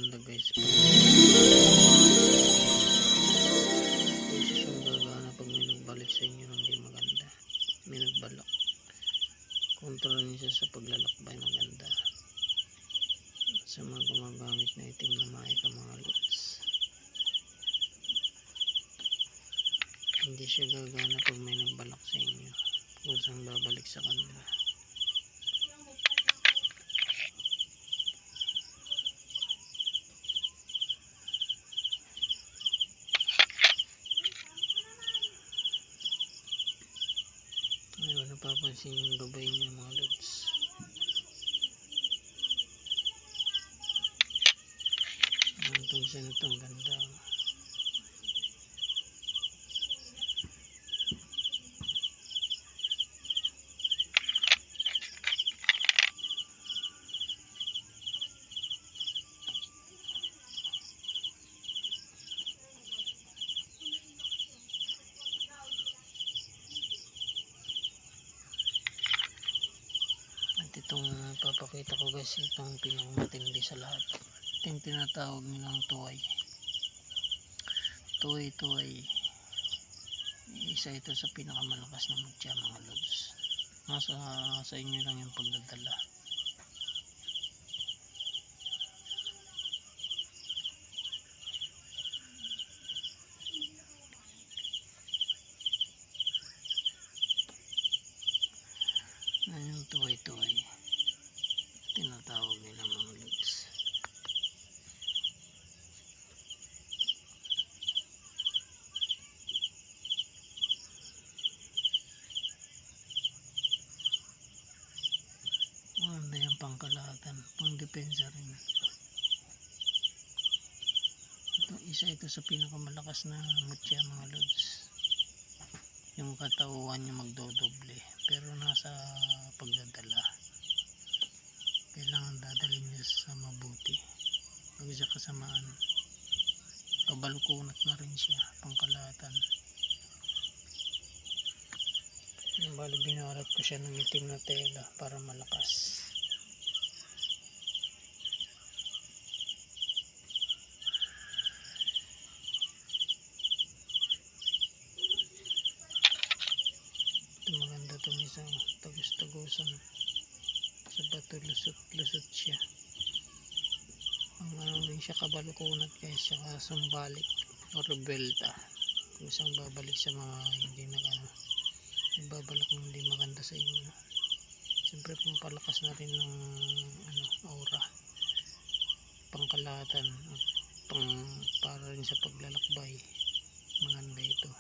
maganda guys. Posisyon gagana pag may nagbalik sa inyo ng hindi maganda. May nagbalak. Kontrol niyo siya sa paglalakbay maganda. Sa mga gumagamit na itim na maika mga lods. Hindi siya gagana pag may nagbalak sa inyo. Kusang babalik sa kanila. Ngayon napapansin yung gabay niya mga lods. Ang tungsan itong ganda. At itong papakita ko guys, itong pinakamatindi sa lahat. Ito yung tinatawag nilang tuway. Tuway. Isa ito sa pinakamalakas na mutya mga lods. Nasa sa inyo lang yung pagdadala. Yan yung tuway. Tinatawag nila mga lods. Maganda yung pangkalahatan, pang depensa rin. Ito sa pinakamalakas na mutya mga lods. Yung katauhan niya magdodoble, pero nasa pagdadala. Kailangan dadalhin niya sa mabuti. Pag sa kasamaan, kabalkunat na rin siya, pangkalahatan. Yung bali binarat ko siya ng itim na tela para malakas. Ito maganda itong isang tagus-tagusan sa bato, lusot siya. Ang ano rin siya, kabalkunat guys, saka sumbalik or belta. Kung isang babalik sa mga hindi nagbabalak ng hindi maganda sa inyo. Siyempre pampalakas na rin ng aura, pangkalahatan at para rin sa paglalakbay. Maganda ito.